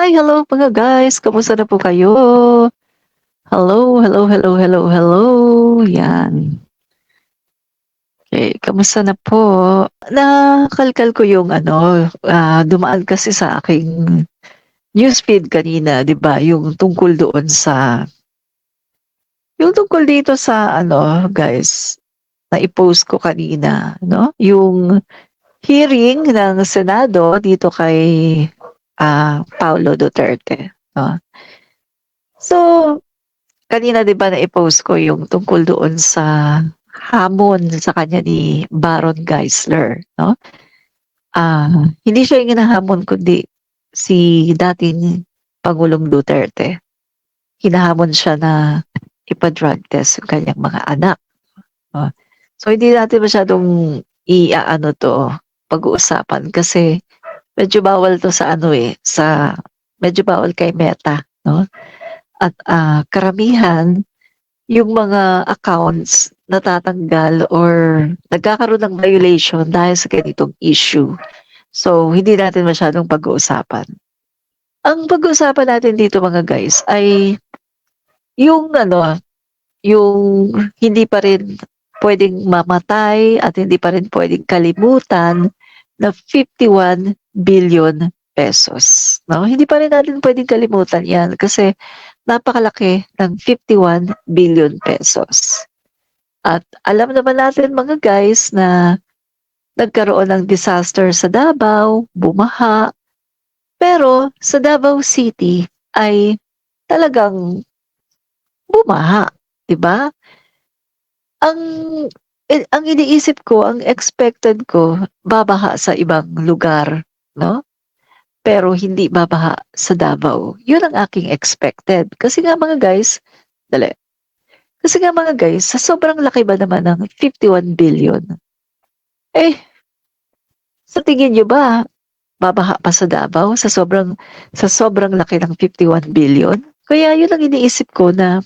Hi, hello mga guys. Kamusta na po kayo? Hello, hello, hello, hello, hello. Yan. Okay, kamusta na po? Nakalkal ko yung dumaan kasi sa aking newsfeed kanina, 'di ba? Yung tungkol dito sa guys, na i-post ko kanina, no? Yung hearing ng Senado dito kay Paulo Duterte, no? So, kanina 'di ba na-i-post ko yung tungkol doon sa hamon sa kanya ni Baron Geisler, no? Hindi siya yung hinahamon kundi si dating Pangulong Duterte. Hinahamon siya na ipa-drug test yung kanyang mga anak, no? So hindi natin masyadong i-aano 'to, pag-uusapan kasi medyo bawal 'to sa medyo bawal kay Meta, no? At, karamihan yung mga accounts natatanggal or nagkakaroon ng violation dahil sa ganitong issue. So, hindi natin masyadong pag-uusapan. Ang pag-uusapan natin dito mga guys ay yung yung hindi pa rin pwedeng mamatay at hindi pa rin pwedeng kalimutan na 51 billion pesos. No? Hindi pa rin natin pwedeng kalimutan yan kasi napakalaki ng 51 billion pesos. At alam naman natin mga guys na nagkaroon ng disaster sa Davao, bumaha, pero sa Davao City ay talagang bumaha, 'di ba? Ang ang iniisip ko, ang expected ko, babaha sa ibang lugar, no? Pero hindi babaha sa Davao. 'Yun ang aking expected. Kasi nga mga guys, dali. Kasi nga mga guys, sa sobrang laki ba naman ng 51 billion, eh, sa tingin niyo ba babaha pa sa Davao sa sobrang laki ng 51 billion? Kaya 'yun ang iniisip ko na,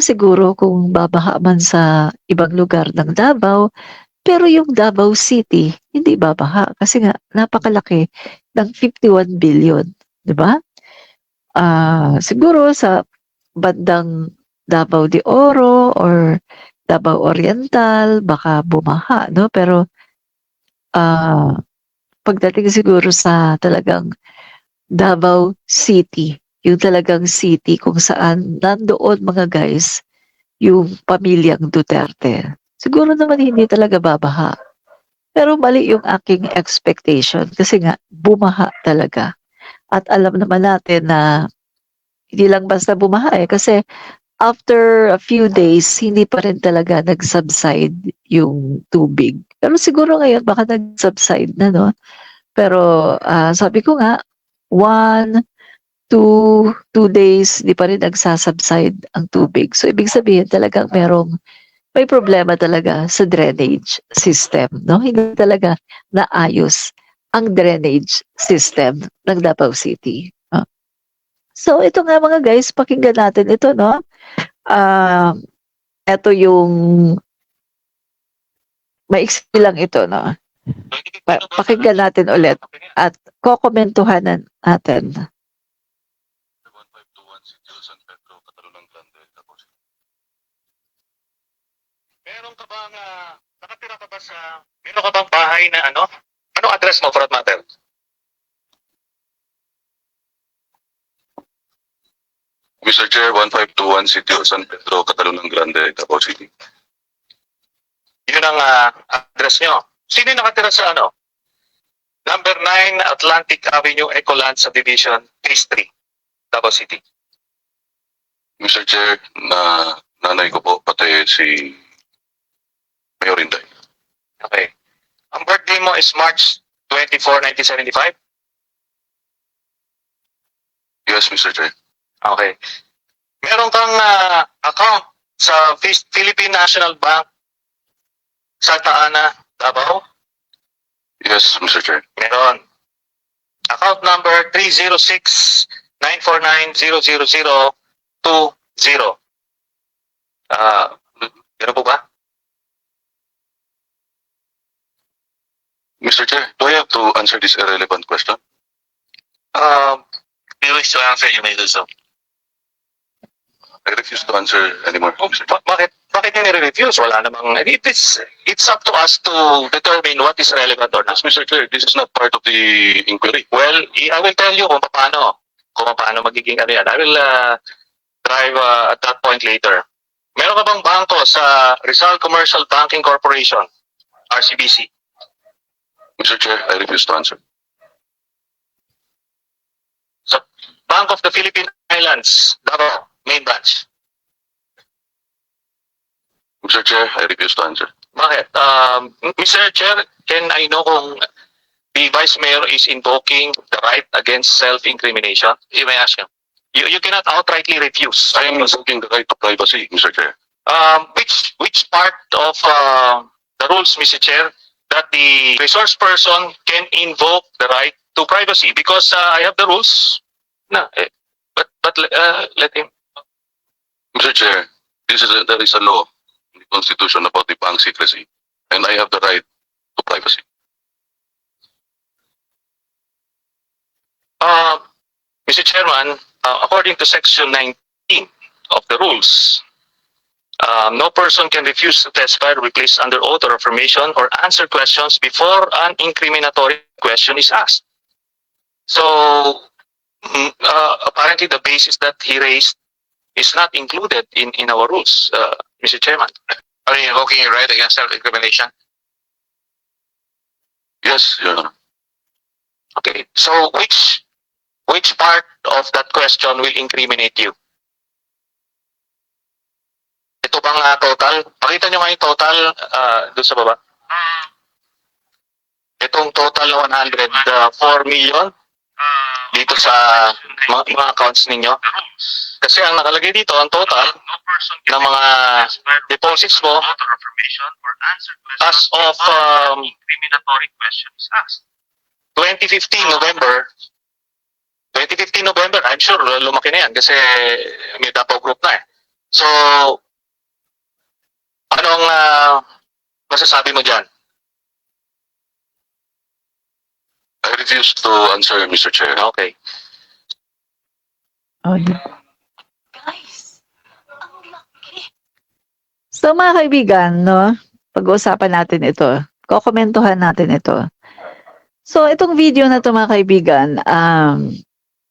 siguro kung babaha man sa ibang lugar ng Davao, pero yung Davao City hindi babaha kasi nga napakalaki ng 51 billion, 'di ba? Siguro sa bandang Davao de Oro or Davao Oriental baka bumaha 'no, pero, ah, pagdating siguro sa talagang Davao City, yung talagang city kung saan nandoon mga guys, yung pamilyang Duterte. Siguro naman hindi talaga babaha, pero mali yung aking expectation kasi nga bumaha talaga at alam naman natin na hindi lang basta bumaha, kasi after a few days hindi pa rin talaga nag-subside yung tubig. Pero siguro ngayon baka nag-subside na 'no? Pero, sabi ko nga, 1, 2 days di pa rin nagsa-subside ang tubig. So, ibig sabihin talagang may problema talaga sa drainage system 'no, hindi talaga naayos ang drainage system ng Davao City, 'no. So, ito nga mga guys, pakinggan natin ito 'no. Ah, Eto yung maiksi lang ito 'no, pakinggan natin ulit at kokomentuhanan natin. 1521 City San Pedro, Catalunan Grande, Davao City. Meron ka bang bahay na ano? Anong address mo for that matter? Mr. Chair, 1521 City San Pedro, Catalunan Grande, Davao City. Yun ang address nyo. Sino yung nakatira sa ano? Number 9 Atlantic Avenue, Ecoland Subdivision, Phase 3, Davao City. Mr. Chair, nanay ko po, pati si Mayor Inday. Okay. Ang birthday mo is March 24, 1975? Yes, Mr. Chair. Okay. Meron kang account sa Philippine National Bank, Santa Ana, Davao? Yes, Mr. Chair. Meron. Account number 306-949-00020. Meron po ba? Mr. Chair, do I have to answer this irrelevant question? you wish to answer, you may do so. I refuse to answer anymore. Bakit niya nire-refuse? Wala namang, it's up to us to determine what is relevant or not. Mr. Chair, this is not part of the inquiry. Well, I will tell you kung paano magiging ano yan. I will drive at that point later. Meron ka bang bangko sa Rizal Commercial Banking Corporation, RCBC? Mr. Chair, I refuse to answer. Sa Bank of the Philippine Islands, Davao, main branch. Mr. Chair, I refuse to answer. Bakit? Mr. Chair, can I know kung the Vice Mayor is invoking the right against self-incrimination? You may ask him. You cannot outrightly refuse. I am invoking the right to privacy, Mr. Chair. Which part of the rules, Mr. Chair, that the resource person can invoke the right to privacy? Because I have the rules. No, but let him. Mr. Chair, there is a law in the Constitution about the bank secrecy, and I have the right to privacy. Mr. Chairman, according to Section 19 of the rules, no person can refuse to testify or be placed under oath or affirmation or answer questions before an incriminatory question is asked. So, apparently the basis that he raised is not included in our rules, Mr. Chairman. Are you invoking a right against self-incrimination? Yes, Your Honor. Okay, so which part of that question will incriminate you? Ito bang total? Pakita nyo nga yung total doon sa baba. Itong total na 104 million dito sa mga accounts ninyo. Kasi ang nakalagay dito, ang total ng mga deposits mo as of 2015 November, I'm sure lumaki na yan kasi may Davao Group na eh. So, anong masasabi mo dyan? I refuse to answer, Mr. Chair. Okay. Oh, guys, so mga kaibigan, no, pag-uusapan natin ito. Kokomentuhan natin ito. So, itong video na ito mga kaibigan,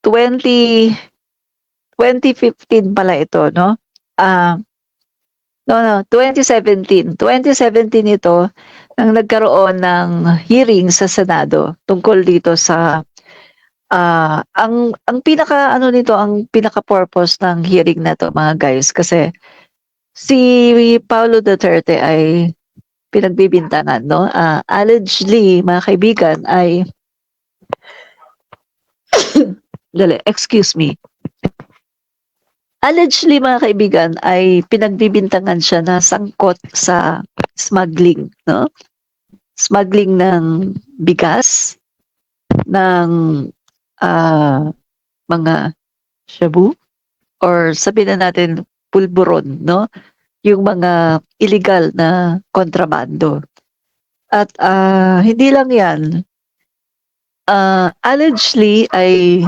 2015 pala ito, no? 2017. 2017 ito, nang nagkaroon ng hearing sa Senado tungkol dito sa ang pinaka nito, ang pinaka purpose ng hearing na to mga guys, kasi si Paulo Duterte ay pinagbibintangan, no? Allegedly, mga kaibigan, ay excuse me. Allegedly, mga kaibigan, ay pinagbibintangan siya na sangkot sa smuggling, no? Smuggling ng bigas, ng mga shabu, or sabihin na natin pulburon, no? Yung mga illegal na kontrabando. At hindi lang yan, allegedly ay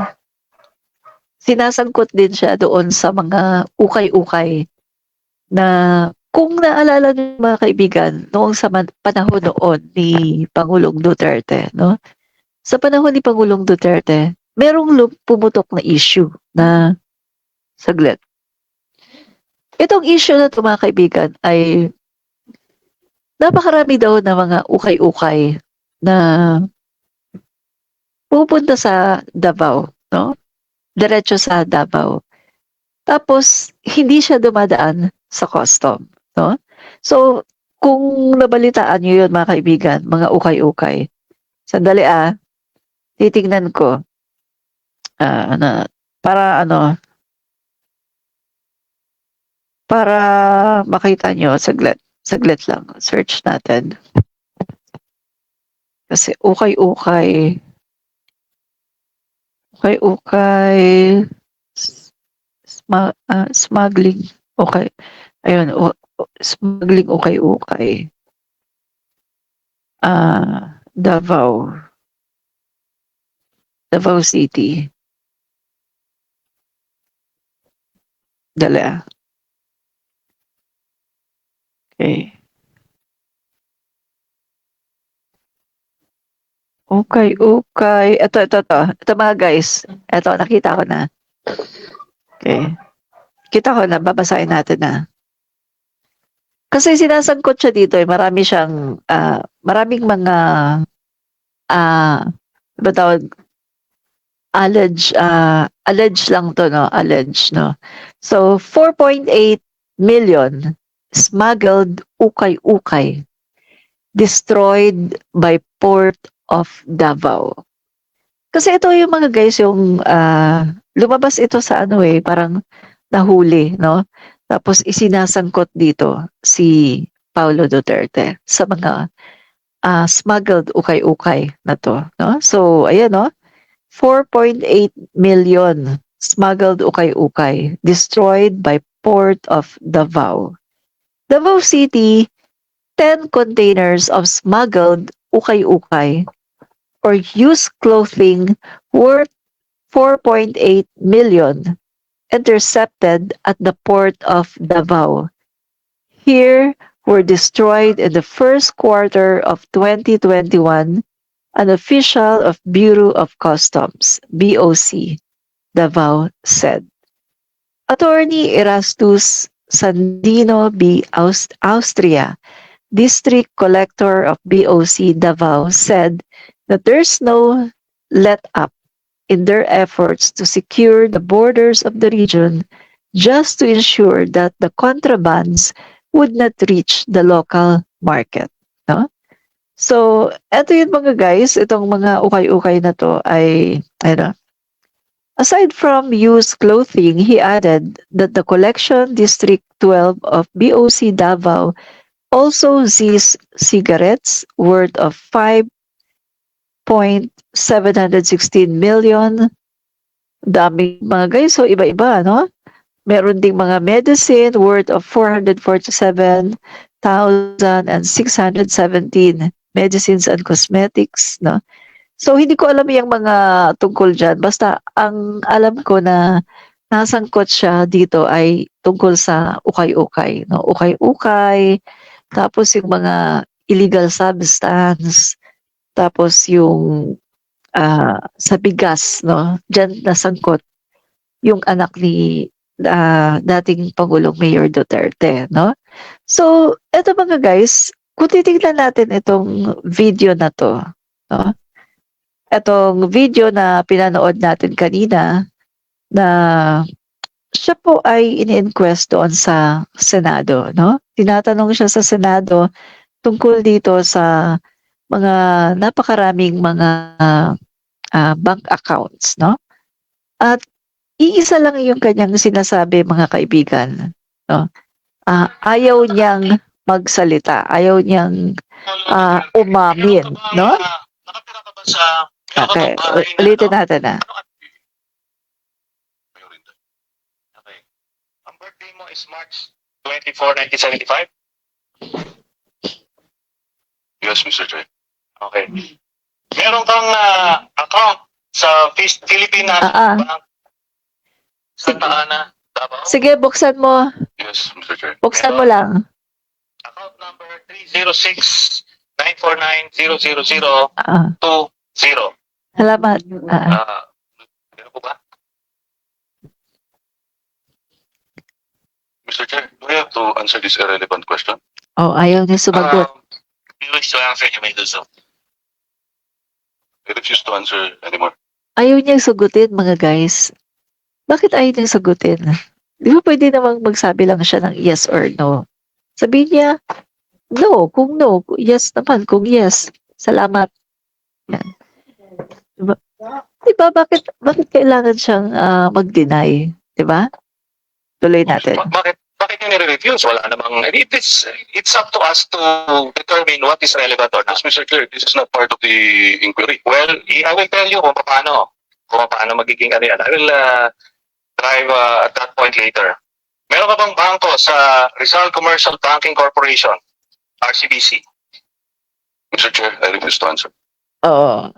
sinasangkot din siya doon sa mga ukay-ukay na kung naalala niyo mga kaibigan, noong sa panahon noon ni Pangulong Duterte, no? Sa panahon ni Pangulong Duterte, merong pumutok na issue na saglit. Itong issue na ito mga kaibigan ay napakarami daw na mga ukay-ukay na pupunta sa Davao, no? Diretso sa Davao. Tapos, hindi siya dumadaan sa custom, no? So, kung nabalitaan niyo yun, mga kaibigan, mga ukay-ukay, sandali titingnan ko, para makita nyo, saglit lang, search natin. Kasi ukay-ukay, smuggling, okay. Ayun, smuggling ukay-ukay. Davao City. Dali ah. Okay. Okay. Ito. Ito mga guys. Ito, nakita ko na. Okay. Kita ko na, babasahin natin na. Kasi sinasangkot siya dito eh. Marami siyang, maraming mga, ba tawag, alleged lang to, no? Alleged, no? So, 4.8 million smuggled ukay-ukay destroyed by Port of Davao. Kasi ito yung mga guys, yung lumabas ito sa ano eh, parang nahuli, no? Tapos isinasangkot dito si Paulo Duterte sa mga smuggled ukay-ukay na to, no? So, ayan, no? 4.8 million smuggled ukay-ukay destroyed by Port of Davao. Davao City, 10 containers of smuggled ukay-ukay or used clothing worth 4.8 million intercepted at the port of Davao. Here were destroyed in the first quarter of 2021, an official of Bureau of Customs, BOC, Davao said. Attorney Erastus Sandino B. Austria, District Collector of BOC Davao, said that there's no let up in their efforts to secure the borders of the region just to ensure that the contrabands would not reach the local market. No? So, eto yun mga guys, itong mga ukay-ukay na to ay, ano, aside from used clothing, he added that the collection District 12 of BOC Davao also seized cigarettes worth of 5.716 million. Daming mga guys, so iba-iba, no? Meron ding mga medicine worth of 447,617 medicines and cosmetics, no? So hindi ko alam yung mga tungkol diyan. Basta ang alam ko na nasangkot siya dito ay tungkol sa ukay-ukay, no? Ukay-ukay, tapos yung mga illegal substance, tapos yung sa bigas, no? Diyan nasangkot yung anak ni dating Pangulong Mayor Duterte, no? So, eto mga guys, kung titignan natin itong video na to, no? Etong video na pinanood natin kanina na siya po ay ini-inquest doon sa Senado, no? Tinatanong siya sa Senado tungkol dito sa mga napakaraming mga bank accounts, no? At iisa lang yung kanyang sinasabi mga kaibigan, no? Ayaw niyang magsalita, ayaw niyang umamin, no? Nakatira ka ba sa... Okay, ulitin natin na. Okay. Ang birthday mo is March 24, 1975? Yes, Mr. Chair. Okay. Meron kang account sa Philippine National Bank sa Taana, Davao? Sige, buksan mo. Yes, Mr. Chair. Buksan mo lang. Account number 306-949-00020. Salamat. Meron po ba? Mr. Chair, do we have to answer this irrelevant question? Ayaw niya sumagot. If you wish to answer, you may do so. I refuse to answer anymore. Ayaw niyang sagutin, mga guys. Bakit ayaw niyang sagutin? Di ba pwede namang magsabi lang siya ng yes or no? Sabihin niya, no, kung no, yes naman, kung yes. Salamat. Yan. Diba, bakit kailangan siyang mag-deny? Diba? Tuloy natin. Bakit niyo nire-refuse? Wala namang, it's up to us to determine what is relevant or not. Mr. Clerk, this is not part of the inquiry. Well, I will tell you kung paano magiging ano yan. I will drive at that point later. Meron ka bang bangko sa Rizal Commercial Banking Corporation, RCBC? Mr. Chair, I refuse to answer. Oo.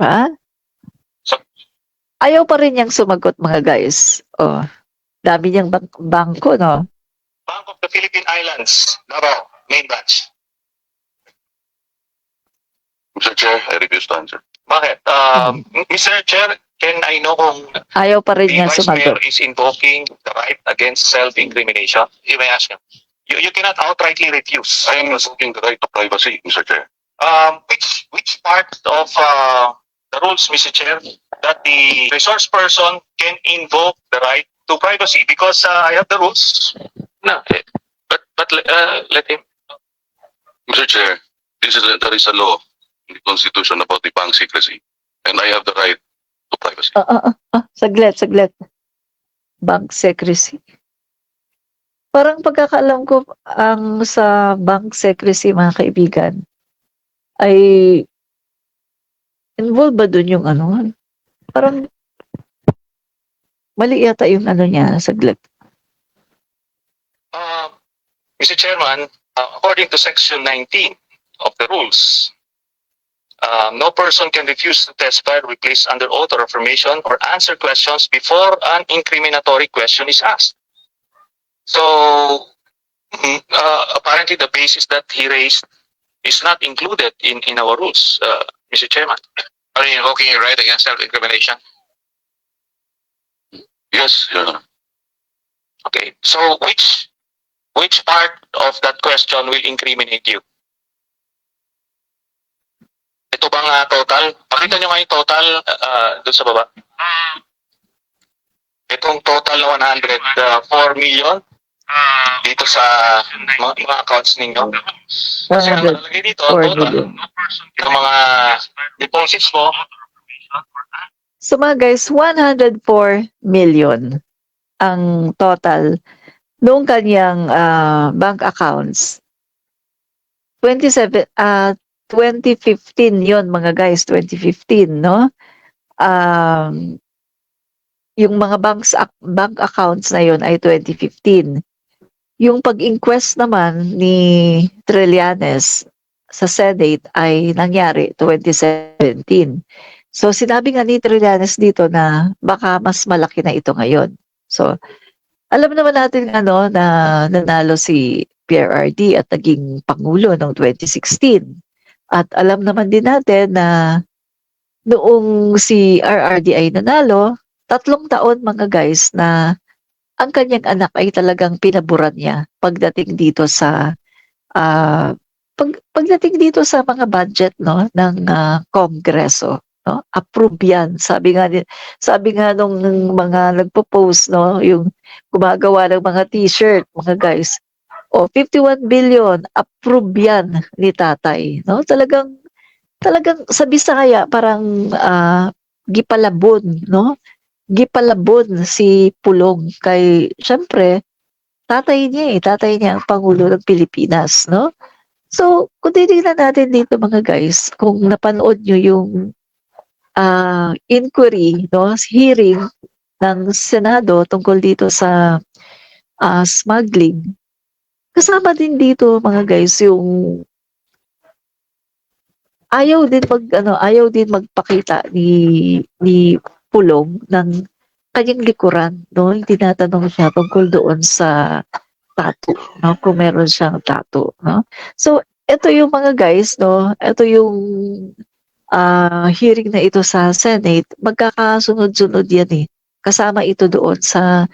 Ha? So, Ayaw pa rin niyang sumagot, mga guys. Dami niyang bangko, no? Bank of the Philippine Islands, Davao, main branch. Mr. Chair, I refuse to answer. Bakit? Mr. Chair, can I know kung Ayaw pa rin the niya Vice Mayor sumagot. is invoking the right against self-incrimination? You may ask him. You cannot outrightly refuse. I am invoking the right to privacy, Mr. Chair. Which part of the rules, Mr. Chair, that the resource person can invoke the right to privacy? Because I have the rules. No, but let him. Mr. Chair, there is a law in the Constitution about the bank secrecy, and I have the right to privacy. Saglit. Bank secrecy. Parang pagkakaalam ko, ang sa bank secrecy, mga kaibigan, ay involved ba dun yung ano? Parang mali yata yung ano niya, saglit. Mr. Chairman, according to Section 19 of the rules, no person can refuse to testify or be placed under oath or affirmation or answer questions before an incriminatory question is asked. So, apparently the basis that he raised is not included in our rules, Mr. Chairman. Are you invoking a right against self-incrimination? Yes, Your Honor. Okay, so which part of that question will incriminate you? Ito bang total? Pakita nyo nga yung total doon sa baba. Itong total na 104 million dito sa mga accounts ninyo. Kasi ang nakalagay dito, 104 total million. ng mga deposits mo. So mga guys, 104 million ang total noong kanyang bank accounts. 2015 yon mga guys, 2015, no? Yung mga bank accounts na yon ay 2015. Yung pag-inquest naman ni Trillanes sa Senate ay nangyari 2017. So sinabi nga ni Trillanes dito na baka mas malaki na ito ngayon. So alam naman natin na nanalo si PRRD at naging pangulo noong 2016. At alam naman din natin na noong si RRD ay nanalo, 3 taon mga guys na ang kanyang anak ay talagang pinaboran niya pagdating dito sa pagdating dito sa mga budget ng Kongreso, no? Approve yan. Sabi nga nung mga nagpo-post, no, yung gumagawa ng mga t-shirt, mga guys. 51 billion, approve yan ni tatay, no? Talagang sa Bisaya parang gipalabon, no? Gipalabon si Pulong kay syempre tatay niya ang pangulo ng Pilipinas, no? So, kung titingnan natin dito mga guys, kung napanood nyo yung inquiry, no, hearing ng Senado tungkol dito sa smuggling, kasama din dito mga guys yung ayaw din magpakita ni Pulong ng kanyang likuran, no? Yung tinatanong siya tungkol doon sa tattoo, no? Kung meron siyang tattoo, no? So, ito yung mga guys, no? Ito yung hearing na ito sa Senate, magkakasunod-sunod yan eh. Kasama ito doon sa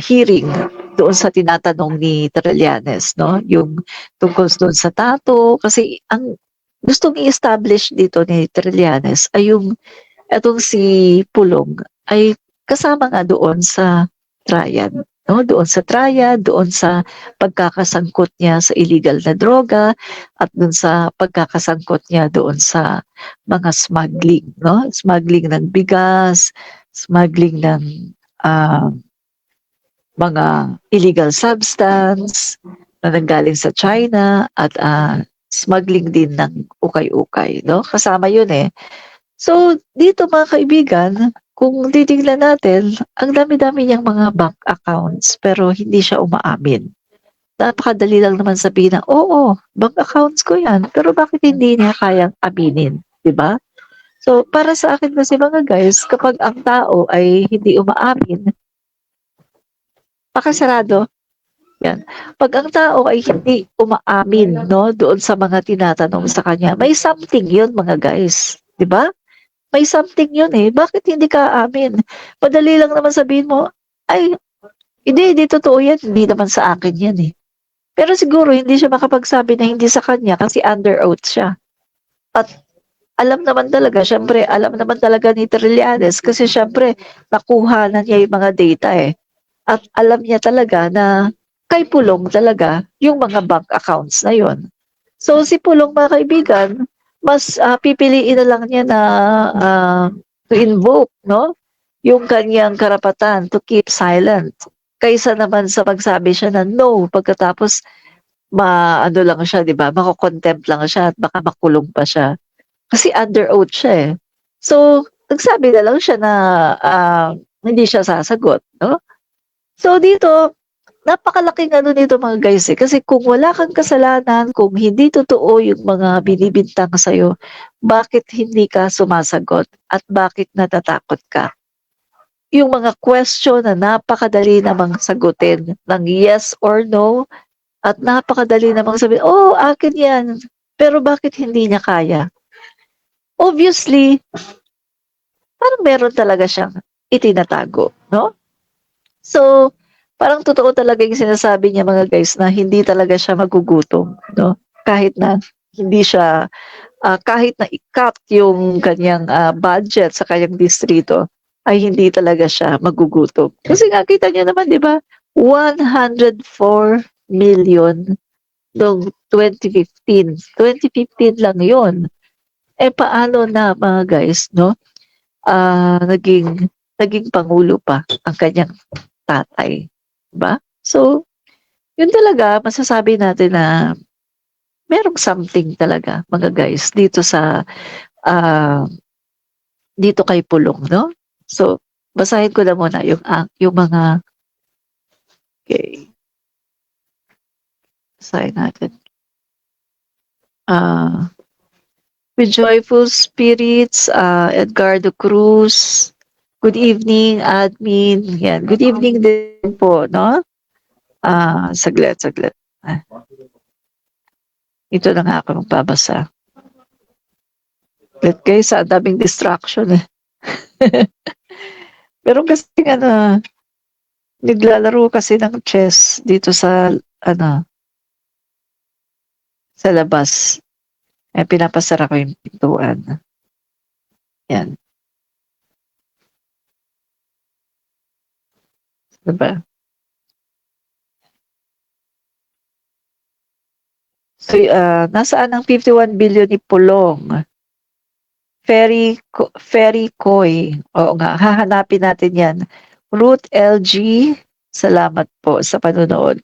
hearing doon sa tinatanong ni Trillanes, no? Yung tungkol doon sa tattoo kasi ang gustong i-establish dito ni Trillanes ay yung etong si Pulong ay kasama nga doon sa triad, no? Doon sa triad, doon sa pagkakasangkot niya sa illegal na droga at doon sa pagkakasangkot niya doon sa mga smuggling, no? Smuggling ng bigas, smuggling ng mga illegal substance na nanggaling sa China at smuggling din ng ukay-ukay, no? Kasama 'yun eh. So, dito mga kaibigan, kung titignan natin, ang dami-dami niyang mga bank accounts pero hindi siya umaamin. Napakadali lang naman sabihin na, oo, bank accounts ko yan, pero bakit hindi niya kayang aminin, di ba? So, para sa akin kasi mga guys, kapag ang tao ay hindi umaamin, Pakasarado. Yan. 'Pag ang tao ay hindi umaamin 'no, doon sa mga tinatanong sa kanya, may something 'yun mga guys, 'di ba? May something 'yun, eh, bakit hindi ka aamin? Madali lang naman sabihin mo, "Ay, hindi totoo 'yan, hindi naman sa akin 'yan, eh." Pero siguro hindi siya makapagsabi na hindi sa kanya kasi under oath siya. At alam naman talaga, siyempre alam naman talaga ni Trillanes kasi siyempre nakuha na niya yung mga data, eh. At alam niya talaga na kay Pulong talaga yung mga bank accounts na yun. So si Pulong mga kaibigan, mas pipiliin na lang niya na to invoke, no? Yung kanyang karapatan to keep silent. Kaysa naman sa magsabi siya na no, pagkatapos ano lang siya, di ba? Mako-contempt lang siya at baka makulong pa siya. Kasi under oath siya eh. So, nagsabi na lang siya na hindi siya sasagot, no? So dito, napakalaking ano nito mga guys eh. Kasi kung wala kang kasalanan, kung hindi totoo yung mga binibintang sa'yo, bakit hindi ka sumasagot at bakit natatakot ka? Yung mga question na napakadali namang sagutin ng yes or no at napakadali namang sabihin, oh, akin yan. Pero bakit hindi niya kaya? Obviously, parang meron talaga siyang itinatago, no? So, parang totoo talaga yung sinasabi niya mga guys na hindi talaga siya magugutom, no? Kahit na hindi siya, kahit na i-cut yung kanyang budget sa kanyang distrito, ay hindi talaga siya magugutom. Kasi nga kita niyo naman, di ba? 104 million noong 2015. 2015 lang yon. Eh paano na mga guys, no? Naging pangulo pa ang kanyang tatay, 'di ba? So, yun talaga masasabi natin na merong something talaga mga guys ah, dito kay Pulong 'no? So, basahin ko na muna yung mga okey, basahin natin. Ah, with joyful spirits, Edgardo Cruz, good evening admin, yan. Good evening din po 'no? Saglit. Ah, ito na nga ako magbabasa. Saglit guys, ang daming distraction, eh. Pero kasi ano, naglalaro kasi ng chess dito sa ano, sa labas. Eh, pinapasara ko yung pintuan. Yan, 'di ba? So, nasaan ang 51 billion ni Pulong? Ferry Koy. Oo nga, hahanapin natin 'yan. Ruth LG, salamat po sa panonood.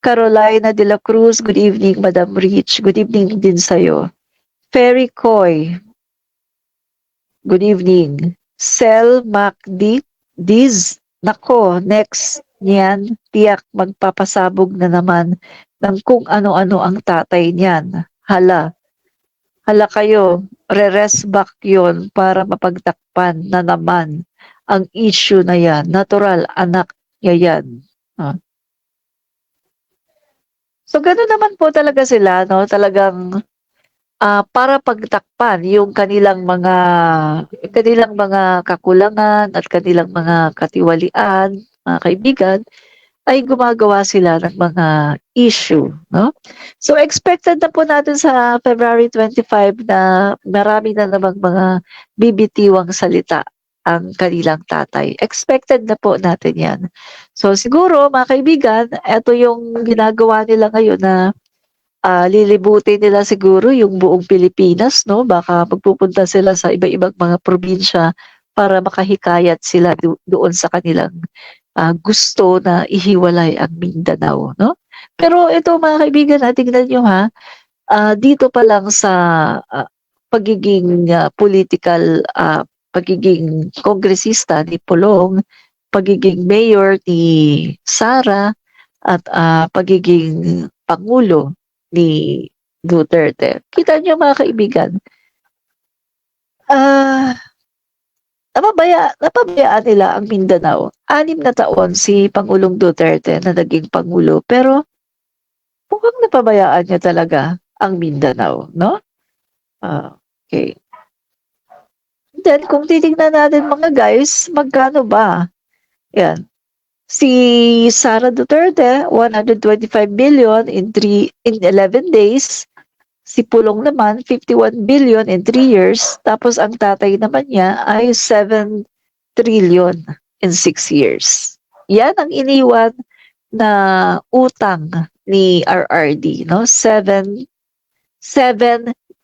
Carolina de la Cruz, good evening Madam Rich. Good evening din sa'yo. Ferry Koy, good evening. Sel MacD, Diz, nako, next niyan, tiyak magpapasabog na naman ng kung ano-ano ang tatay niyan. Hala kayo, re-rest back yun para mapagtakpan na naman ang issue na yan. Natural, anak niya yan. Ah. So, gano'n naman po talaga sila, no? Talagang para pagtakpan yung kanilang mga kakulangan at kanilang mga katiwalian, mga kaibigan, ay gumagawa sila ng mga issue, no? So expected na po natin sa February 25 na marami na namang mga bibitiwang salita ang kanilang tatay. Expected na po natin 'yan. So siguro mga kaibigan, eto yung ginagawa nila ngayon na lilibutin nila siguro yung buong Pilipinas 'no, baka magpupunta sila sa iba-ibang mga probinsya para makahikayat sila doon sa kanilang, gusto na ihiwalay ang Mindanao 'no. Pero ito mga kaibigan, tingnan niyo ha, dito pa lang sa, pagiging, pagiging kongresista ni Pulong, pagiging mayor ni Sara at, pagiging pangulo ni Duterte. Kita niyo mga kaibigan, ah, napabayaan nila ang Mindanao. 6 na taon si Pangulong Duterte na naging pangulo, pero mukhang napabayaan niya talaga ang Mindanao, no? Okay. Then kung titingnan natin mga guys, magkano ba? Yan. Si Sara Duterte, 125 billion in 11 days. Si Pulong naman, 51 billion in 3 years. Tapos ang tatay naman niya ay 7 trillion in 6 years. Yan ang iniwan na utang ni RRD, no? 7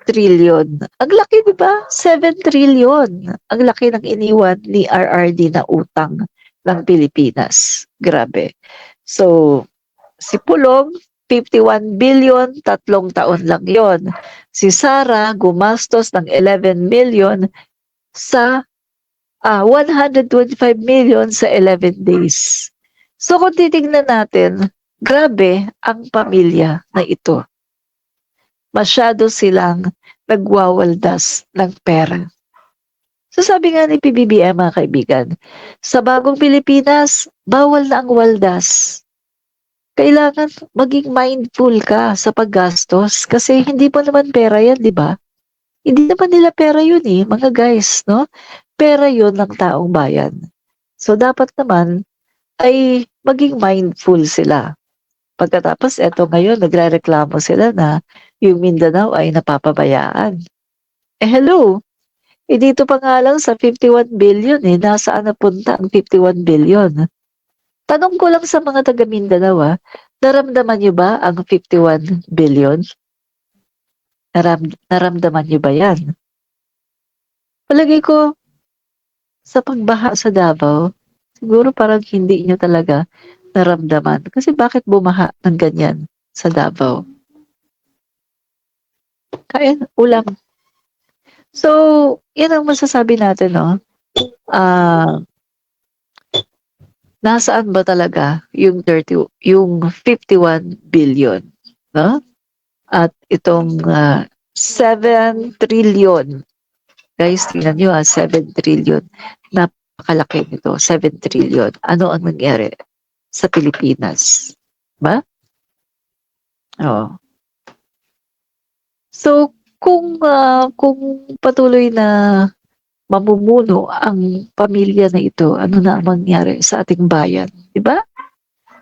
trillion. Ang laki, di ba? 7 trillion. Ang laki ng iniwan ni RRD na utang ng Pilipinas. Grabe. So, si Pulong, 51 billion, 3 taon lang yon. Si Sara, gumastos ng 11 million sa 125 million sa 11 days. So kung titignan natin, grabe ang pamilya na ito. Masyado silang nagwawaldas ng pera. So sabi nga ni PBBM mga kaibigan, sa bagong Pilipinas, bawal na ang waldas. Kailangan maging mindful ka sa paggastos kasi hindi pa naman pera yan, di ba? Hindi naman nila pera yun mga guys, no? Pera yun ng taong bayan. So dapat naman ay maging mindful sila. Pagkatapos eto ngayon, nagrereklamo sila na yung Mindanao ay napapabayaan. Hello, dito pa nga lang sa 51 billion nasaan napunta ang 51 billion? Tanong ko lang sa mga taga Mindanao naramdaman niyo ba ang 51 billion? Naramdaman niyo ba yan? Palagay ko, sa pagbaha sa Davao, siguro parang hindi niyo talaga naramdaman. Kasi bakit bumaha ng ganyan sa Davao? Kain, ulam. So, yan ang masasabi natin, no? Nasaan ba talaga yung 51 billion, no? At itong 7 trillion. Guys, tingnan nyo 7 trillion. Napakalaki nito, 7 trillion. Ano ang nangyari sa Pilipinas? Ba? Oh. So, kung patuloy na mamumuno ang pamilya na ito, ano na ang mangyari sa ating bayan? Diba?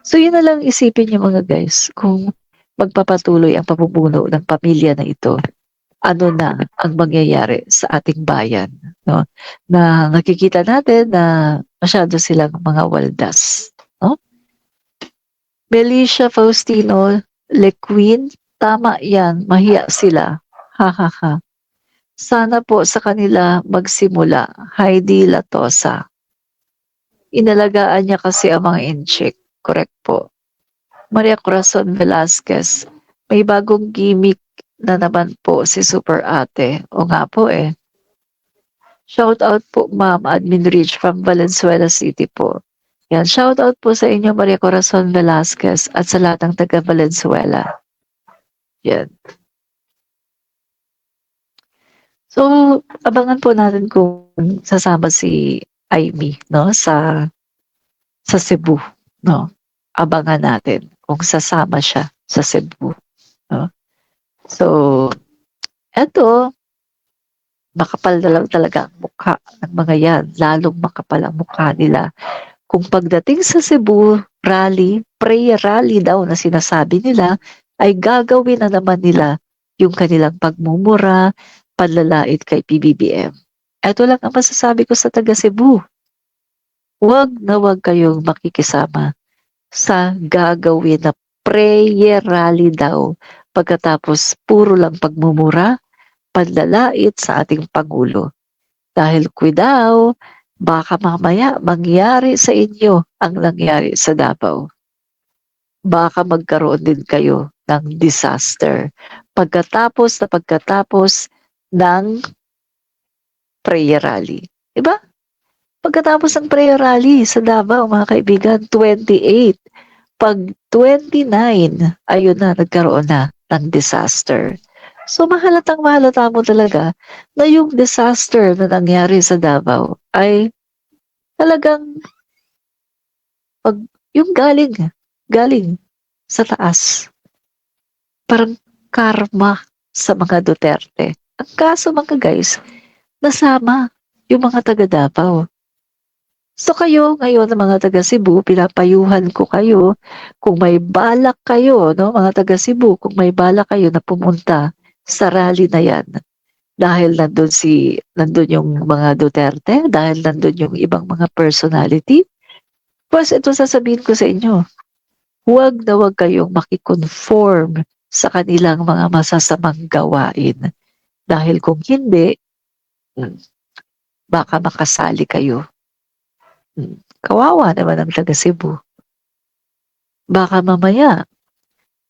So, yun na lang isipin niyo mga guys, kung magpapatuloy ang pamumuno ng pamilya na ito, ano na ang mangyayari sa ating bayan, no? Na nakikita natin na masyado silang mga waldas, no? Belicia Faustino, Lequin, tama yan, mahiya sila. Ha ha ha. Sana po sa kanila magsimula, Heidi Latosa. Inalagaan niya kasi ang mga incheck. Correct po. Maria Corazon Velasquez, may bagong gimmick na naman po si Super Ate. O nga po Shout out po Ma'am Admin Rich from Valenzuela City po. Yan, shout out po sa inyo Maria Corazon Velasquez at sa lahat ng taga Valenzuela. Yan. So, abangan po natin kung sasama si Amy, no, sa Cebu, no. Abangan natin kung sasama siya sa Cebu, no. So, eto, makapal na lang talaga ang mukha ng mga yan. Lalong makapal ang mukha nila. Kung pagdating sa Cebu rally, prayer rally daw na sinasabi nila, ay gagawin na naman nila yung kanilang pagmumura, panlalait kay PBBM. Ito lang ang masasabi ko sa taga Cebu. Huwag na huwag kayong makikisama sa gagawin na prayer rally daw. Pagkatapos puro lang pagmumura, panlalait sa ating Pangulo. Dahil daw, baka mamaya mangyari sa inyo ang nangyari sa Davao. Baka magkaroon din kayo ng disaster. Pagkatapos ng prayer rally. Diba? Pagkatapos ng prayer rally sa Davao, mga kaibigan, 28. Pag 29, ayun na, nagkaroon na ng disaster. So mahalata mo talaga na yung disaster na nangyari sa Davao ay talagang pag yung galing sa taas. Parang karma sa mga Duterte. Ang kaso mga guys, nasama yung mga taga Davao. So kayo ngayon na mga taga Cebu, pinapayuhan ko kayo kung may balak kayo, no, mga taga Cebu, kung may balak kayo na pumunta sa rally na yan. Dahil nandun yung mga Duterte, dahil nandun yung ibang mga personality. Pues ito sasabihin ko sa inyo, huwag na huwag kayong makikonform sa kanilang mga masasamang gawain. Dahil kung hindi, hmm, baka makasali kayo. Kawawa naman ang taga Cebu. Baka mamaya,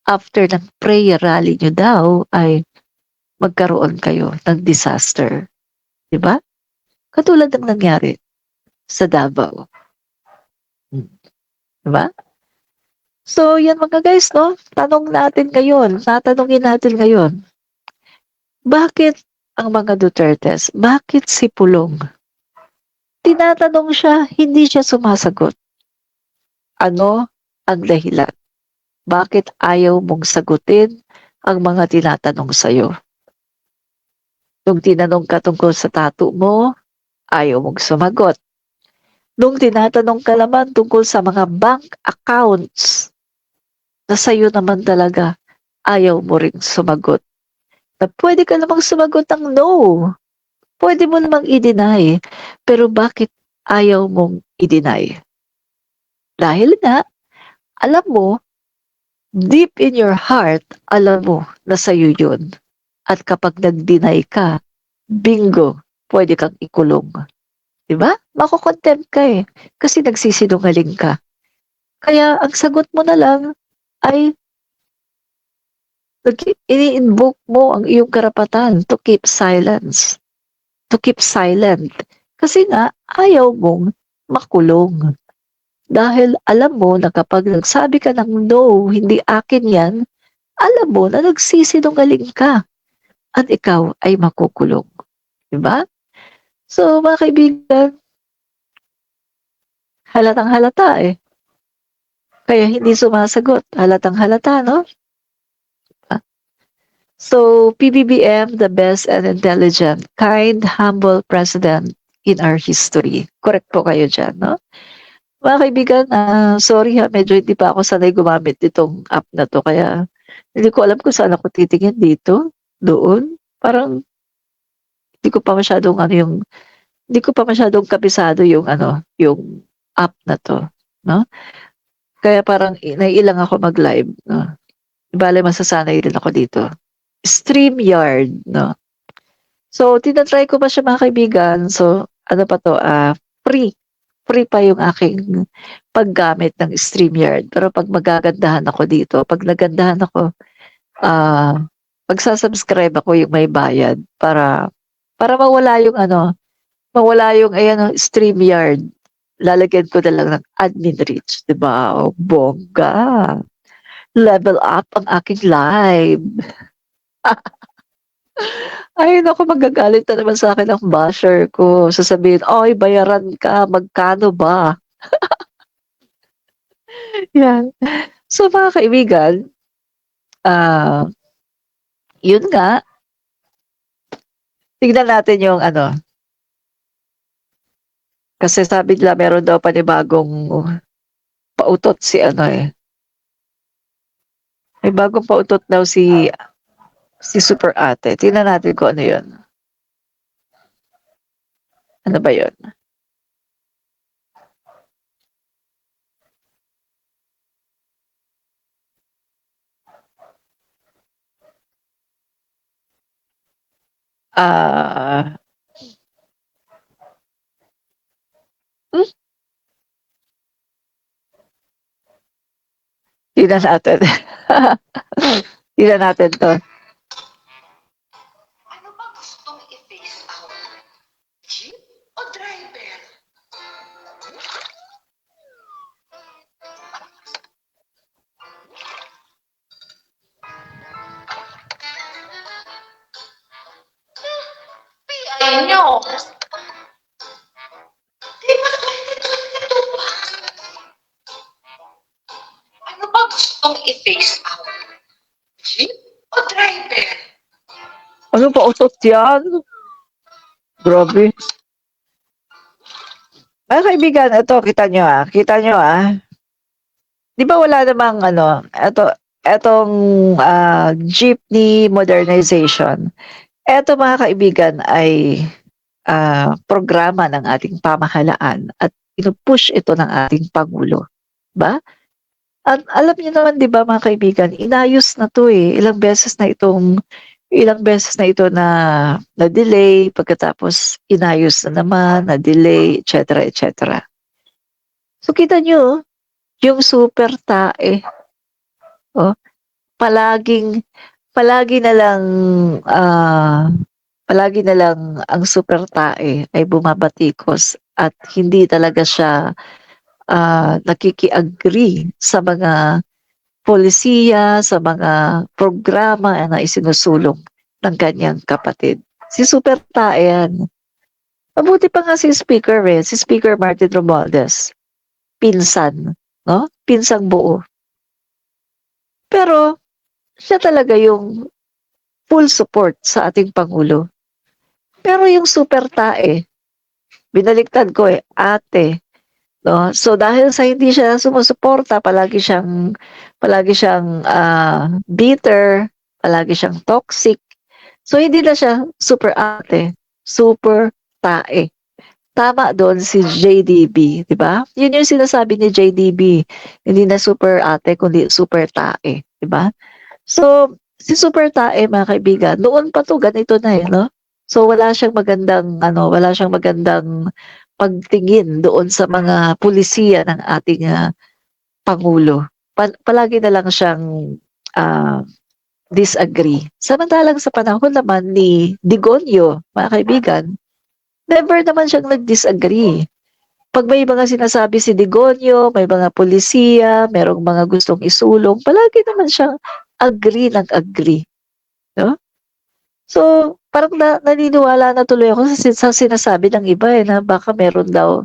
after ng prayer rally nyo daw, ay magkaroon kayo ng disaster. Diba? Katulad ng nangyari sa Davao. Diba? So, yan mga guys, no? Tatanungin natin ngayon, bakit ang mga Dutertes, bakit si Pulong? Tinatanong siya, hindi siya sumasagot. Ano ang dahilan? Bakit ayaw mong sagutin ang mga tinatanong sa'yo? Nung tinanong ka tungkol sa tattoo mo, ayaw mong sumagot. Nung tinatanong ka naman tungkol sa mga bank accounts na sa'yo naman talaga, ayaw mo ring sumagot. Na pwede ka namang sumagot ng no. Pwede mo namang i-deny. Pero bakit ayaw mong i-deny? Dahil nga, alam mo, deep in your heart, alam mo na sa'yo yun. At kapag nag-deny ka, bingo, pwede kang ikulong. Diba? Makokontempt ka eh. Kasi nagsisinungaling ka. Kaya ang sagot mo na lang ay ini-invoke mo ang iyong karapatan to keep silence. To keep silent. Kasi nga, ayaw mong makulong. Dahil alam mo na kapag nagsabi ka ng no, hindi akin yan, alam mo na nagsisinungaling ka at ikaw ay makukulong. Diba? So, mga kaibigan, halatang halata eh. Kaya hindi sumasagot. Halatang halata, no? So, PBBM, the best and intelligent, kind, humble president in our history. Correct po kayo dyan, no? Mga kaibigan, sorry ha, medyo hindi pa ako sanay gumamit itong app na to. Kaya hindi ko alam kung saan ako titingin dito, doon. Parang hindi ko pa masyadong ano yung, hindi ko pa masyadong kabisado yung ano, yung app na to, no? Kaya parang naiilang ako mag-live, no? Bale, masasanay din ako dito. StreamYard, no? So, tina-try ko pa siya mga kaibigan. So, ano pa 'to, free. Free pa yung aking paggamit ng StreamYard. Pero 'pag magagandahan ako dito, 'pag nagandahan ako, ah, magsa-subscribe ako yung may bayad para mawala yung ano, mawala yung ayan oh, StreamYard. Lalagyan ko na lang ng admin reach, 'di ba? Oh, bongga. Level up ang aking live. Ay naku, magagalit na naman sa'kin ang basher ko. Sasabihin, "Oy, bayaran ka, magkano ba?" Yan. So, mga kaibigan, ah, yun nga, tignan natin yung ano, kasi sabi nila meron daw panibagong pautot si ano eh, may bagong pautot daw si Super Ate. Tignan natin kung ano yun. Ano ba yun? Ah, hmm, tignan natin. Tignan natin 'to. Ano ba gustong i-face out? Jeep o driver? PI nyo. gustong i-face out? Jeep o driver? Ano pa utot yan? Grabe. Mga kaibigan, ito, kita nyo di ba wala namang etong jeepney modernization. Eto mga kaibigan ay programa ng ating pamahalaan at pinupush ito ng ating Pangulo. Ba? At alam niyo naman 'di ba mga kaibigan, inayos na 'to eh. Ilang beses na ito na delay pagkatapos inayos na naman, na delay, etc. etc. So kita niyo yung super tae, oh, palaging palagi na lang ah, palagi na lang ang super tae ay bumabatikos at hindi talaga siya nakiki-agree sa mga polisiya, sa mga programa na isinusulong ng kanyang kapatid. Si super tae yan. Mabuti pa nga si Speaker si Speaker Martin Romualdez. Pinsan, no? Pinsang buo. Pero siya talaga yung full support sa ating Pangulo. Pero yung super tae, binaliktad ko ate. No? So dahil sa hindi siya sumusuporta, palagi siyang bitter, palagi siyang toxic. So hindi na siya super ate, super tae. Tama doon si JDB, di ba? Yun yung sinasabi ni JDB. Hindi na super ate, kundi super tae, di ba? So, si super tae, mga kaibigan, noon pa to ganito na no? So, wala siyang magandang pagtingin doon sa mga pulisiya ng ating Pangulo. Palagi na lang siyang ah, disagree. Samantalang sa panahon naman ni Digonio, mga kaibigan, never naman siyang nag-disagree. Pag may mga sinasabi si Digonio, may mga pulisiya, merong mga gustong isulong, palagi naman siyang agree ng agree. No? So, parang naniniwala na tuloy ako sa sinasabi ng iba na baka meron daw,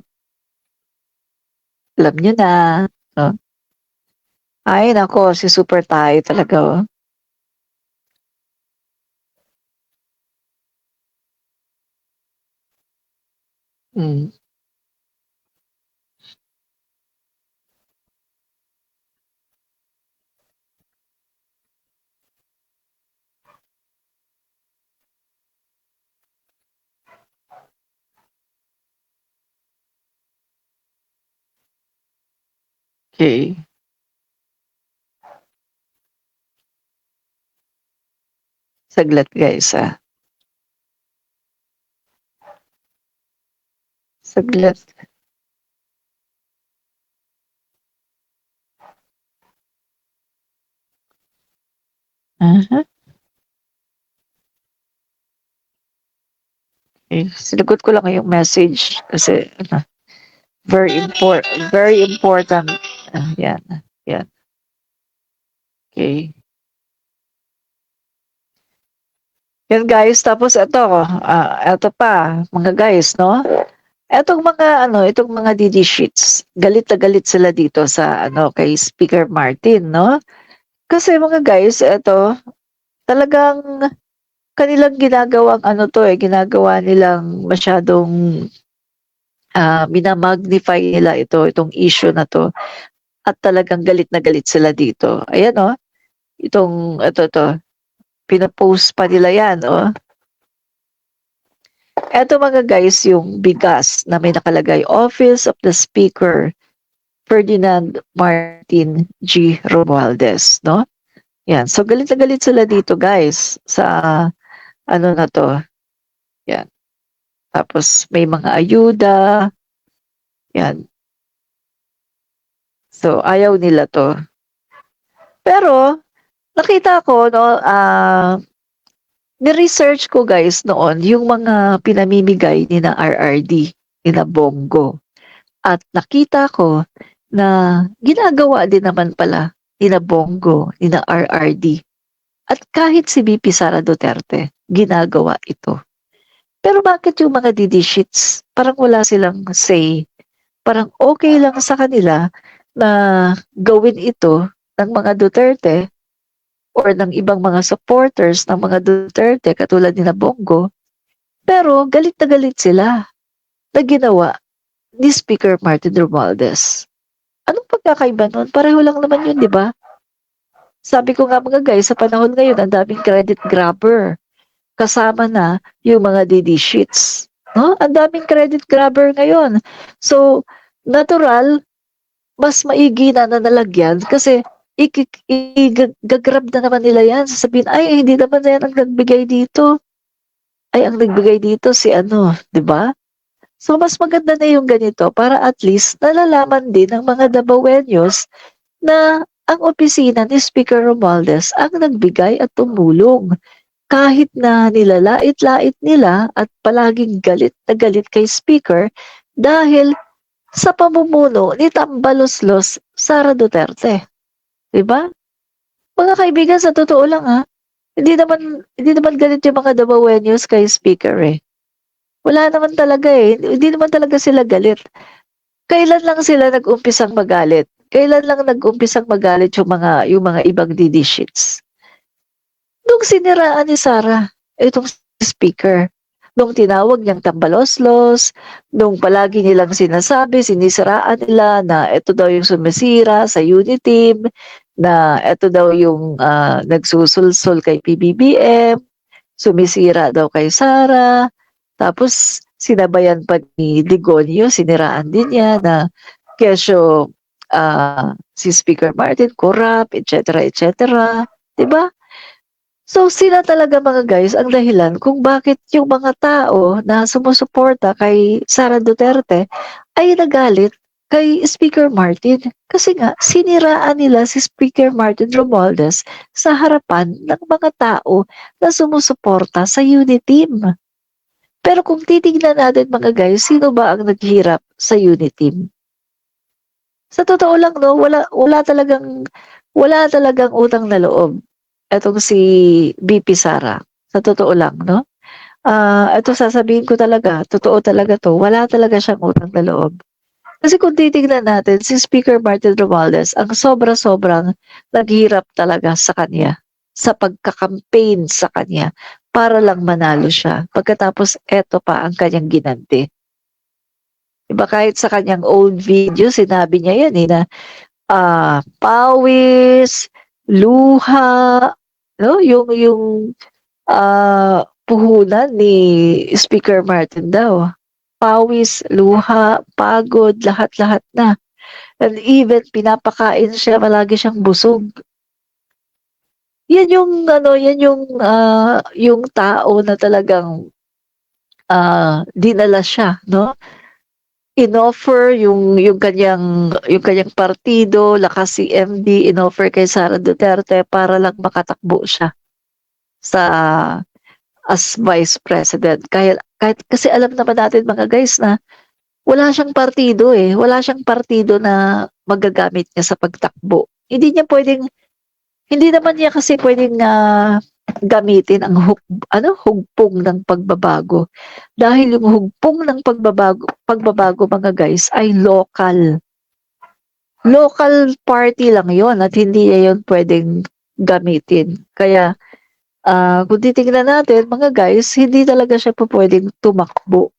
alam nyo na. No? Ay, nako, si super tayo talaga. Oh. Mm. Okay. Saglit guys Saglit. Aha. Okay. Sinagot ko lang yung message kasi very important. Yan. Yan. Okay. Yan guys, tapos ito pa, mga guys, no? Itong mga DD sheets, galit na galit sila dito sa kay Speaker Martin, no? Kasi mga guys, talagang kanilang ginagawang ginagawa nilang masyadong minamagnify nila itong issue na to at talagang galit na galit sila dito. Ayan ito, pinapost pa nila yan, Eto mga guys, yung bigas na may nakalagay, Office of the Speaker, Ferdinand Martin G. Romualdez, no? Yan. So, galit na galit sila dito, guys, sa na to. Yan. Tapos, may mga ayuda. Yan. So, ayaw nila to. Pero, nakita ko, ni-research ko guys noon yung mga pinamimigay ni na RRD, ni na Bongo. At nakita ko na ginagawa din naman pala ni na Bongo, ni na RRD. At kahit si VP Sara Duterte, ginagawa ito. Pero bakit yung mga DD sheets, parang wala silang say. Parang okay lang sa kanila na gawin ito ng mga Duterte or ng ibang mga supporters ng mga Duterte katulad ni Bongo, pero galit na galit sila na ginawa ni Speaker Martin Romualdez. Anong pagkakaiba nun? Pareho lang naman yun, di ba? Sabi ko nga mga guys, sa panahon ngayon, ang daming credit grabber. Kasama na yung mga DD sheets. No? Ang daming credit grabber ngayon. So, natural, mas maigi na nalagyan kasi gagrab na naman nila yan. Sasabihin, ay, hindi naman na yan ang nagbigay dito. Ay, ang nagbigay dito si ano, di ba? So, mas maganda na yung ganito para at least nalalaman din ng mga Dabawenyos na ang opisina ni Speaker Romualdez ang nagbigay at tumulong. Kahit na nilalait-lait nila at palaging galit na galit kay Speaker dahil sa pamumuno ni Tambaloslos Sara Duterte. 'Di ba? Mga kaibigan, sa totoo lang ha, hindi naman galit yung mga Dabawenyos kay Speaker eh. Wala naman talaga eh. Hindi naman talaga sila galit. Kailan lang sila nag-umpisang magalit? Kailan lang nag-umpisang magalit yung mga ibang DD sheets? Nung siniraan ni Sara itong speaker, nung tinawag niyang tambaloslos, nung palagi nilang sinasabi, sinisiraan nila na ito daw yung sumisira sa unit team, na ito daw yung nagsusulsol kay PBBM, sumisira daw kay Sara, tapos sinabayan pa ni Digonio, siniraan din niya na kesyo si Speaker Martin, corrupt, etc. etc. Diba? So sila talaga mga guys ang dahilan kung bakit yung mga tao na sumusuporta kay Sara Duterte ay nagalit kay Speaker Martin. Kasi nga, siniraan nila si Speaker Martin Romualdez sa harapan ng mga tao na sumusuporta sa unit team. Pero kung titignan natin mga guys, sino ba ang naghirap sa unit team? Sa totoo lang no, wala talagang utang na loob etong si BP Sara. Sa totoo lang, no? Ito sasabihin ko talaga, totoo talaga to, wala talaga siyang utang na loob. Kasi kung titignan natin, si Speaker Martin Romualdez, ang sobra-sobrang naghirap talaga sa kanya, sa pagka-campaign sa kanya, para lang manalo siya. Pagkatapos, eto pa ang kanyang ginanti. Diba kahit sa kanyang old video, sinabi niya yan na pawis, luha, no? Yung puhunan ni Speaker Martin daw. Pawis, luha, pagod, lahat-lahat na. And even pinapakain siya, palagi siyang busog. Yan yung tao na talagang dinala siya, no? Inoffer yung kanyang partido, lakas si MD, inoffer kay Sara Duterte para lang makatakbo siya sa as vice president. Kahit kasi alam naman natin mga guys na wala siyang partido eh. Wala siyang partido na magagamit niya sa pagtakbo. Hindi naman niya kasi pwedeng gamitin ang hugpong ng pagbabago. Dahil yung hugpong ng pagbabago mga guys ay local. Local party lang yon at hindi niya yon pwedeng gamitin. Kaya kung titignan natin mga guys, hindi talaga siya po pwedeng tumakbo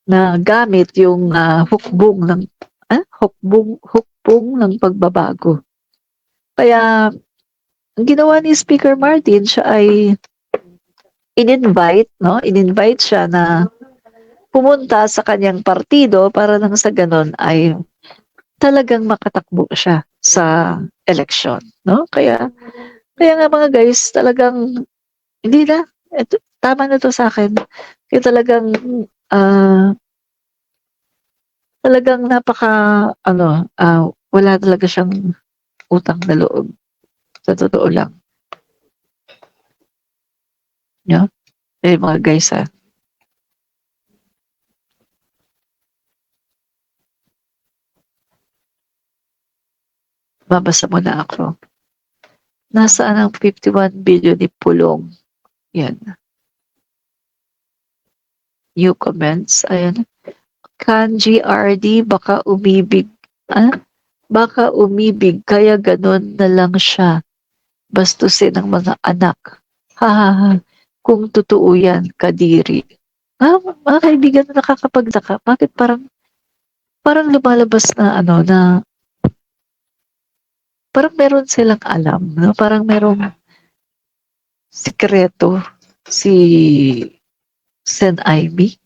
na gamit yung hukbong ng pagbabago. Kaya ang ginawa ni Speaker Martin, siya ay in-invite siya na pumunta sa kanyang partido para nang sa ganon ay talagang makatakbo siya sa eleksyon, no? Kaya nga mga guys, talagang hindi na, tama na to sa akin. Kaya talagang wala talaga siyang utang na loob. Sa totoo lang. No? Mga guys babasa muna ako. Nasaan ang 51 billion ni Pulong? Yan. New comments. Ayan. Kanji RD, baka umibig. baka umibig kaya gano'n na lang siya bastusin ng mga anak. Ha, ha, ha. Kung totoo yan, Kadiri. Mga kaibigan na nakakapagtaka, bakit parang lumalabas na ano na parang meron silang alam, no? Parang merong sikreto si Sen Ivy.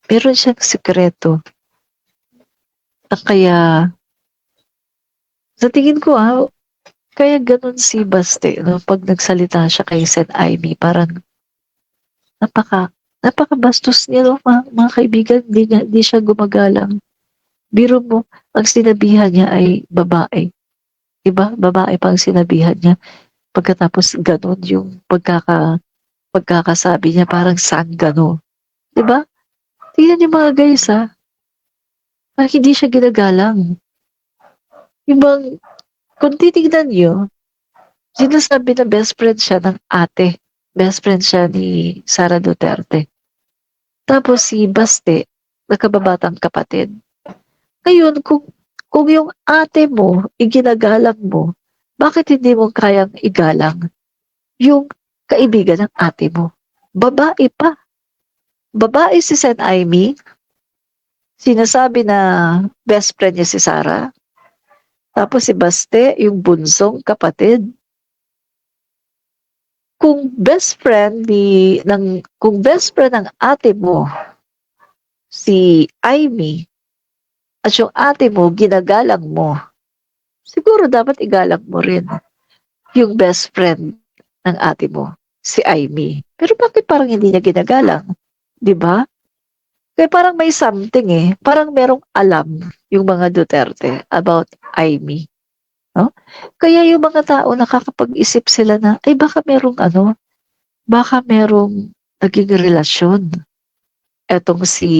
Meron siyang sikreto na kaya sa tingin ko kaya ganun si Baste, no? Pag nagsalita siya kay Sen Ivy, parang napaka napakabastos niya, no? Mga kaibigan, di siya gumagalang. Biro mo, ang sinabihan niya ay babae. Diba? Babae pang sinabihan niya. Pagkatapos ganun yung pagkakasabi niya, parang saan gano. Diba? Tingnan yung mga guys, ha? Parang hindi siya ginagalang. Yung bang, kung titignan niyo, sinasabi na best friend siya ng ate. Best friend siya ni Sara Duterte. Tapos si Baste, nagkababatang kapatid. Ngayon, kung yung ate mo, iginagalang mo, bakit hindi mo kayang igalang yung kaibigan ng ate mo? Babae pa. Babae si Sen Aimee, sinasabi na best friend niya si Sara. Tapos si Baste, yung bunsong kapatid. Kung best friend ng ate mo si Aimee at yung ate mo ginagalang mo, siguro dapat igalang mo rin yung best friend ng ate mo, si Aimee. Pero bakit parang hindi niya ginagalang? 'Di ba? Kaya parang may something parang merong alam yung mga Duterte about Aimee, no? Kaya yung mga tao nakakapag-isip sila na, ay baka merong naging relasyon etong si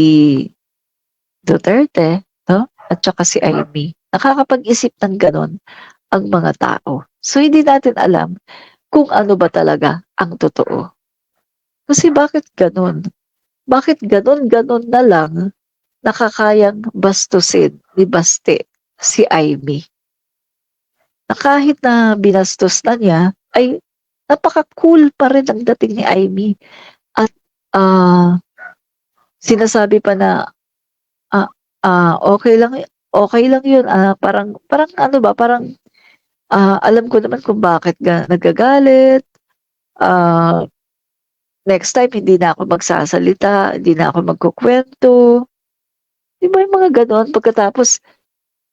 Duterte, no? At saka si Aimee. Nakakapag-isip ng ganon ang mga tao. So hindi natin alam kung ano ba talaga ang totoo. Kasi bakit ganon? Bakit ganon na lang nakakayang bastusin ni Baste si Aimee? Na kahit na binastos na niya, ay napaka-cool pa rin ang dating ni Aimee. At sinasabi pa na ah, okay lang yun. Parang ano ba, parang alam ko naman kung bakit nagagalit. Ah, next time hindi na ako magsasalita, hindi na ako magkukwento. Di ba yung mga ganon? Pagkatapos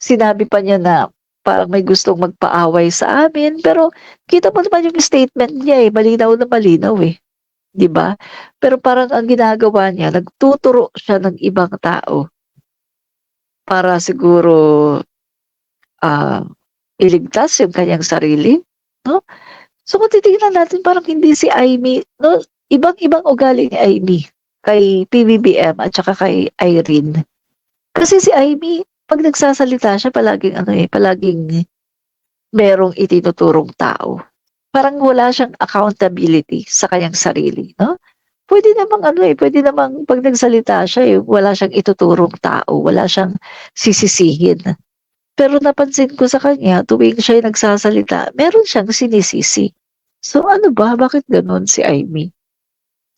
sinabi pa niya na parang may gustong magpaaway sa amin. Pero kita mo naman yung statement niya malinaw na malinaw 'di ba? Pero parang ang ginagawa niya, nagtuturo siya ng ibang tao para siguro ah, iligtas yung kanyang sarili, no? So kung titignan natin parang hindi si Aimee, no, ibang-ibang ugali ni Aimee kay PBBM at saka kay Irene. Kasi si Aimee, 'pag nagsasalita siya palaging merong itinuturong tao. Parang wala siyang accountability sa kanyang sarili, no? Puwede namang 'pag nagsalita siya, wala siyang ituturong tao, wala siyang sisisihin. Pero napansin ko sa kanya tuwing siya'y nagsasalita, meron siyang sinisisi. So ano ba, bakit gano'n si Aimee?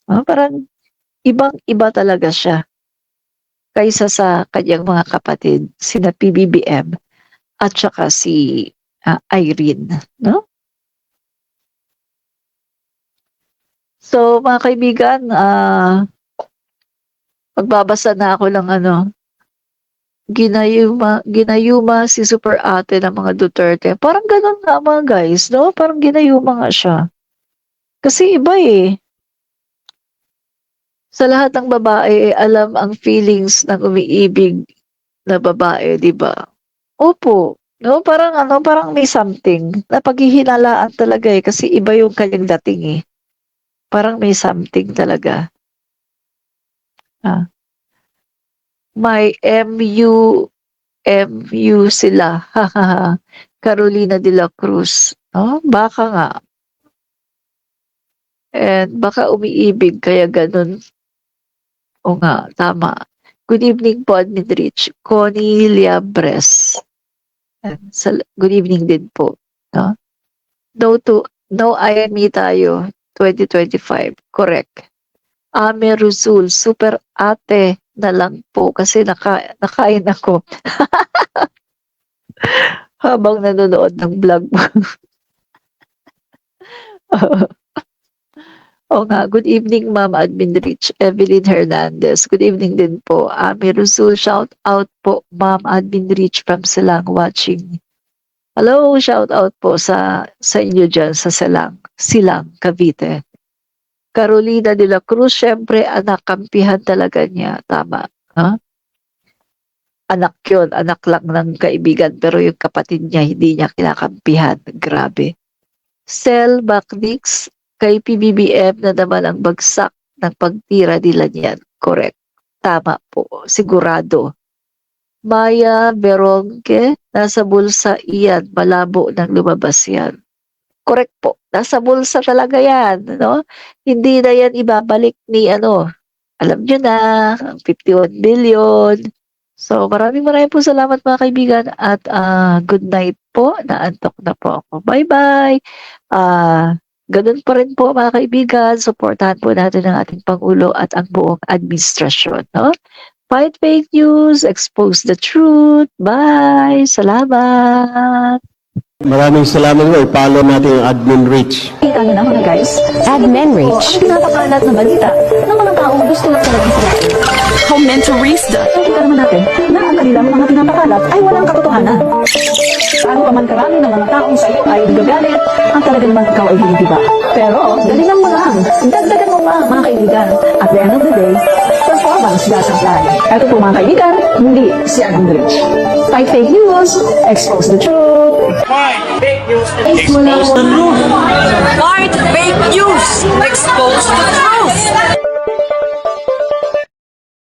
Parang ibang-iba talaga siya kaysa sa kanyang mga kapatid, sina PBBM at saka si Irene, 'no? So mga kaibigan, magbabasa na ako ng ginayuma si super ate ng mga Duterte. Parang gano'n nga mga guys, 'no? Parang ginayuma nga siya. Kasi iba sa lahat ng babae alam ang feelings ng umiibig na babae, 'di ba? Opo, 'no? Parang may something na paghihinalaan talaga kasi iba yung kanyang dating. Parang may something talaga. Ah, may MU sila. Carolina de la Cruz, 'no? Baka nga. And baka umiibig kaya gano'n. Oo nga, tama. Good evening po, Admin Rich. Connie Liabres. Good evening din po. No? No IME tayo 2025. Correct. Ame Rusul, super ate na lang po kasi nakain ako habang nanonood ng vlog mo. Oo nga, good evening Ma'am Admin Rich, Evelyn Hernandez. Good evening din po. Ame Rusul, shout out po Ma'am Admin Rich from Silang watching. Hello, shout out po sa inyo dyan sa Silang, Cavite. Carolina de la Cruz, syempre anak, kampihan talaga niya. Tama. Ha? Anak yun, anak lang ng kaibigan, pero yung kapatid niya, hindi niya kinakampihan. Grabe. Sel Baknix, kay PBBM na naman ang bagsak ng pagtira nila niyan. Correct. Tama po. Sigurado. Maya Beronque, nasa bulsa iyan. Malabo nang lumabas yan. Correct po. Nasa bulsa talaga yan. No? Hindi na yan ibabalik ni alam nyo na, 51 billion. So maraming po salamat mga kaibigan at good night po. Naantok na po ako. Bye-bye. Ganun pa rin po mga kaibigan, supportahan po natin ang ating Pangulo at ang buong administrasyon. No? Fight fake news, expose the truth. Bye! Salamat! Maraming salamat po. I-follow natin ang Admin Rich. Kita nyo na mga guys, Admin Reach. ang pinapakalat na balita ng mga taong gusto lang talagang sirain. Comentarista. Nakikita naman natin na ang kanilang mga pinapakalat ay walang katotohanan. Paano pa man karami ng mga taong sa iyo ay gagalit, ang talaga naman ikaw ay hindi ba? Pero, galingan mo lang. Dagdagan mo lang mga kaibigan. At the end of the day, performance does apply. Ito po mga kaibigan, hindi si Admin Rich. Fight fake news, expose the truth. Part